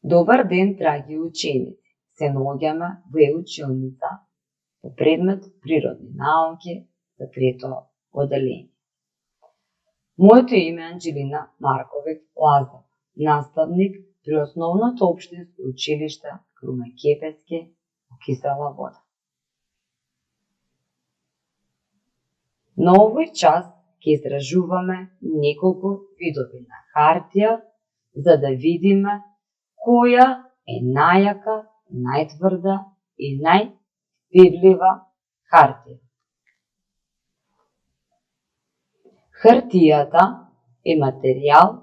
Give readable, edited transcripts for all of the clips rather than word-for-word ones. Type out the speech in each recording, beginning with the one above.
Добар ден, драги ученици! Се наоѓаме во училница по предмет природни науки за трето оделение. Моето име е Анџелина Марковиќ Лазар, наставник при Основното општинско училиште Круме Кепески во Кисела Вода. На овој час ќе истражуваме неколку видови на хартија за да видиме која е најака, најтврда и најпивлива хартија. Хартијата е материјал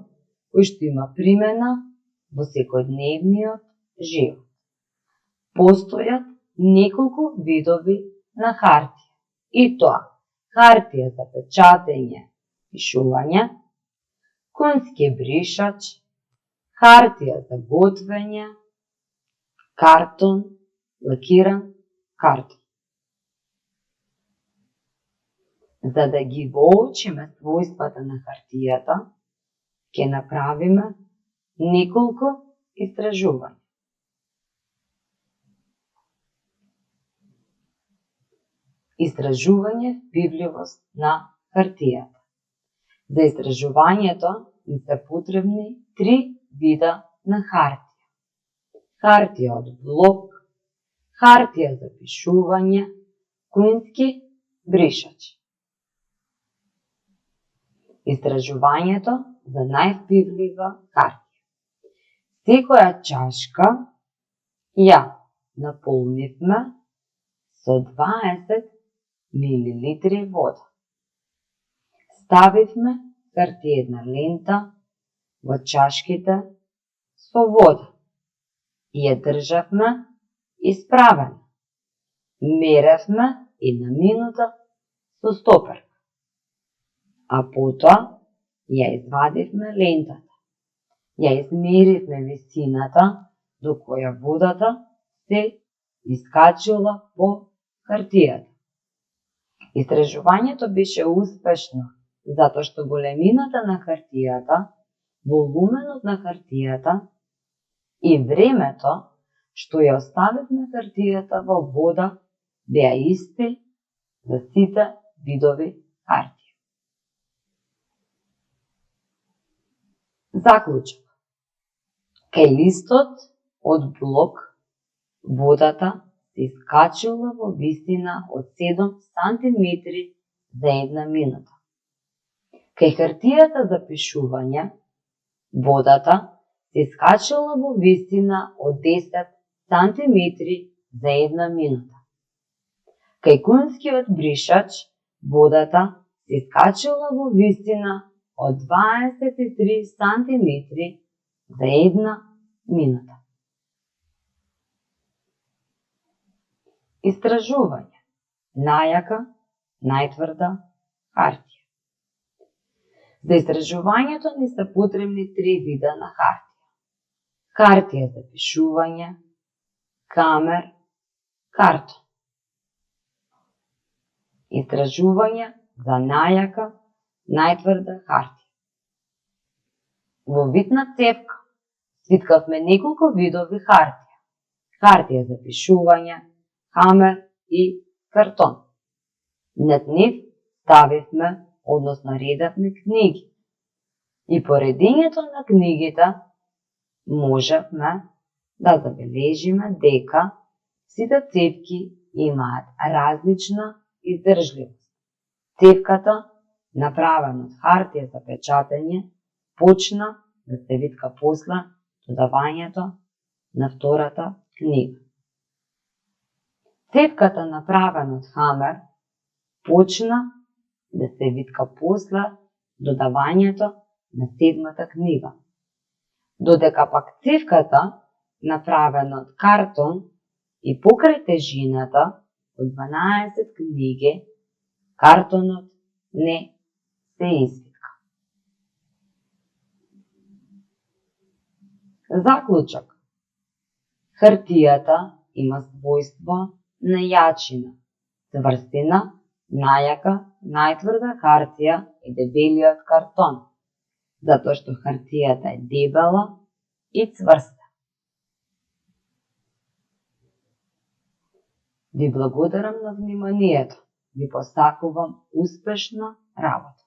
кој што има примена во секојдневниот живот. Постојат неколку видови на хартија, и тоа хартија за печатење, пишување, конски бришач, хартија за готвење, картон, лакиран картон. За да ги воочиме својствата на хартијата, ќе направиме неколку истражувања. Истражување впивливост на хартијата. За истражувањето ни се потребни 3 вида на хартија. Хартија од блок, хартија за пишување, конски бришач. Истражувањето за највпивлива хартија. Секоја чашка ја наполнивме со 20 милилитри вода. Ставивме хартијна лента во чашките со вода и ја државме исправена. Меревме една минута со стоперка, а потоа ја извадивме лентата. Ја измеривме висината до која водата се искачила по хартијата. Истражувањето беше успешно затоа што големината на хартијата, волуменот на хартијата и времето што ја оставивме хартијата во вода беа исти за сите видови хартија. Заклучок. Кај листот од блок водата се искачила во висина од 7 сантиметри за една минута. Кај хартијата за пишување, водата се искачила во висина од 10 сантиметри за една минута. Кај конскиот бришач, водата се искачила во висина од 23 сантиметри за една минута. Истражување. Најака, најтврда хартија. За истражувањето ни се потребни 3 вида на хартија. Хартија за пишување, камер, картон. Истражување за најака, најтврда хартија. Во вид на цевка свиткавме неколку видови хартија. Хартија за пишување, камер и картон. Над нив ставивме, односно редавме книги. И по редењето на книгите можевме да забележиме дека сите цевки имаат различна издржливост. Цевката, направена од хартија за печатење, почна да се витка после додавањето на втората книга. Цевката, направена од хамер, почна да се витка после додавањето на 7-та книга. Додека пак цевката, направена од картон и покрај тежината од 12 книги, картонот не се извитка. Заклучок. Хартијата има својство на јачина, цврстина, најака, најтврда хартија и дебелиот картон, затоа што хартијата е дебела и цврста. Ви благодарам на вниманието. Ви посакувам успешна работа.